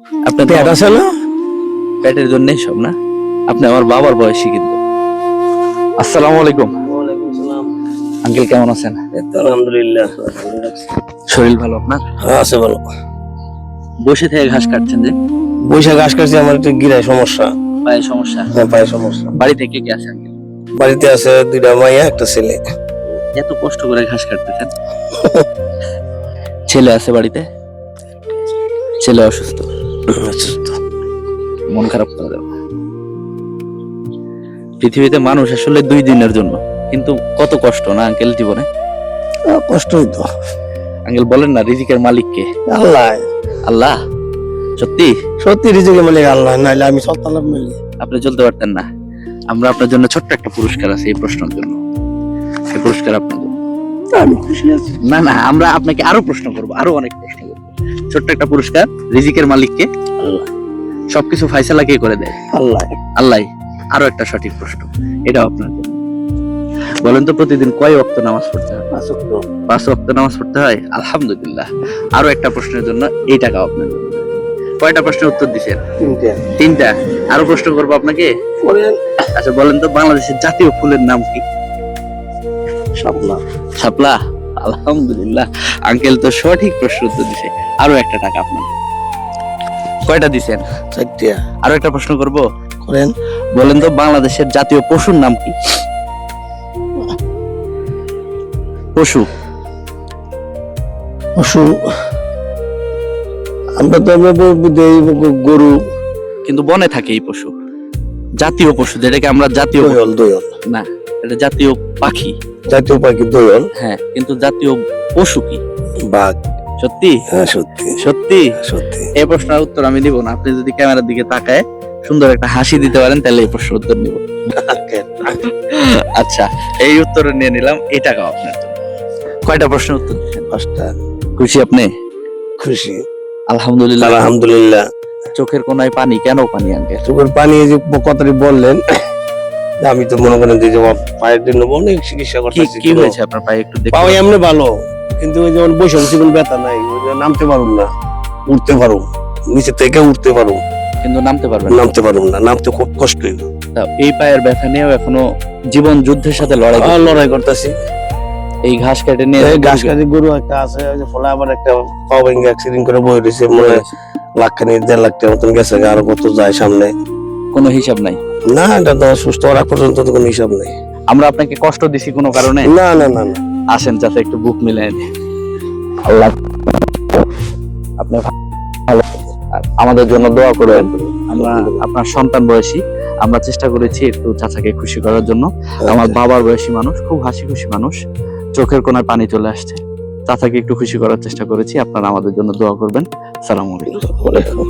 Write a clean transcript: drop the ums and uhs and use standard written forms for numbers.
আপনার পেট আছে না? পেটের জন্যই সব না? আপনি আমার বাবার বয়সী কিন্তু। আসসালামু আলাইকুম। ওয়ালাইকুম সালাম। আঙ্কেল কেমন আছেন? আলহামদুলিল্লাহ। শরীর ভালো আপনার? হ্যাঁ আছে ভালো। বসে থেকে ঘাস কাটছেন যে? বৈশাখ ঘাস কাটছি, আমার একটু গিরায় সমস্যা। পায়ে সমস্যা? হ্যাঁ পায়ে সমস্যা। বাড়িতে কে কে আছে আঙ্কেল? বাড়িতে আছে দুইটা মাইয়া একটা ছেলে। এত কষ্ট করে ঘাস কাটতেছেন? ছেলে আছে বাড়িতে? ছেলে অসুস্থ? অসুস্থ। মন খারাপ করে দাও। পৃথিবীতে মানুষ আসলে 2 দিনের জন্য, কিন্তু কত কষ্ট না আঙ্কেল জীবনে। কষ্ট হইতো। আঙ্কেল বলেন না, রিজিকের মালিক কে? আল্লাহ। আল্লাহ? সত্যি? সত্যি রিজিকের মালিক আল্লাহ, নাইলে আমি সত্তালাভ মিলি। আপনি চলতে পারতেন না? আমরা আপনার জন্য ছোট্ট একটা পুরস্কার আছে এই প্রশ্নের জন্য। এই পুরস্কার আপনার জন্য। আমি খুশি আছি। না না, আমরা আপনাকে আরো প্রশ্ন করব, আরো অনেক প্রশ্ন করব। ছোট্ট একটা পুরস্কার। রিজিকের মালিক কে? আল্লাহ। সবকিছু ফায়সালা কে করে দেয়? আল্লাহ। আল্লাহ। আরো একটা সঠিক প্রশ্ন, এটাও আপনার জন্য। বলেন তো, প্রতিদিন কয় ওয়াক্ত নামাজ পড়তে হয়? 5 ওয়াক্ত নামাজ পড়তে হয়? আলহামদুলিল্লাহ। আরো একটা প্রশ্নের জন্য এই টাকা আপনার জন্য। কয়টা প্রশ্নের উত্তর দিছেন? 3টা। আরো প্রশ্ন করবো আপনাকে। আচ্ছা বলেন তো, বাংলাদেশের জাতীয় ফুলের নাম কি? শাপলা। শাপলা? আলহামদুলিল্লাহ, আঙ্কেল তো সঠিক প্রশ্ন উত্তর দিছে। আরো একটা টাকা আপনার। কয়টা দিছেন? 4টা। আরো একটা প্রশ্ন করব। করেন। বলেন তো, বাংলাদেশের জাতীয় পশুর নাম কি? পশু। পশু আমরা তো গরু। কিন্তু বনে থাকে এই পশু। জাতীয় পশু, যেটাকে আমরা জাতীয় দোয়ল। না, এটা জাতীয় পাখি। জাতীয় পাখি দোয়ল। হ্যাঁ, কিন্তু জাতীয় পশু কি? বাঘ। সত্যি? হ্যাঁ সত্যি। সত্যি? সত্যি। এই প্রশ্নের উত্তর আমি দিব না। আপনি যদি ক্যামেরার দিকে তাকায় সুন্দর একটা হাসি দিতে পারেন, তাহলে এই প্রশ্নের উত্তর দিব। আচ্ছা, এই উত্তর নিয়ে নিলাম। এই টাকাও আপনার জন্য। কয়টা প্রশ্নের উত্তর দিচ্ছেন? 5টা। খুশি আপনি? খুশি। আলহামদুলিল্লাহ। আলহামদুলিল্লাহ। চোখের কোনায় পানি, কেন পানি আঙ্কেল? চোখের পানি, এই যে কথাটি বললেন, আমি তো মনে করেন যে পায়ের জন্য অনেক চিকিৎসা করতেছি। কি হয়েছে আপনার পায়ে? একটু দেখুন। পাও এমনি ভালো, কিন্তু ওই যেমন বসে বসে কোনো ব্যথা নাই, ওই যে নামতে পারুম না, উঠতে পারুম, নিচে থেকে উঠতে পারুম, কিন্তু নামতে পারবেন না? নামতে পারুম না, নামতে খুব কষ্ট হইব। এই পায়ের ব্যথা নিয়েও এখনো জীবন যুদ্ধের সাথে লড়াই করতেছি। এই ঘাস কেটে নিয়ে ঘাস কাটি গরু একটা আছে, ওই যে ফলে আবার একটা পাও ভেঙে অ্যাক্সিডেন্ট করে বই রয়েছে, মনে হয় 1,00,000-1,50,000 টাকা মতন গেছে, আরো কত যায় সামনে, কোনো হিসাব নাই। না এটা তো সুস্থ হওয়া পর্যন্ত তো কোনো হিসাব নেই। আমরা আপনাকে কষ্ট দিছি কোনো কারণে? না না না না। আসেন চাচা, একটু বুক মিলাই দিই। আল্লাহ আপনি ভালো, আমাদের জন্য দোয়া করবেন। আমরা আপনার সন্তান বয়সী, আমরা চেষ্টা করেছি একটু চাচাকে খুশি করার জন্য। আমার বাবার বয়সী মানুষ, খুব হাসি খুশি মানুষ, চোখের কোনায় পানি চলে আসছে। চাচাকে একটু খুশি করার চেষ্টা করেছি। আপনারা আমাদের জন্য দোয়া করবেন। আসসালামু আলাইকুম।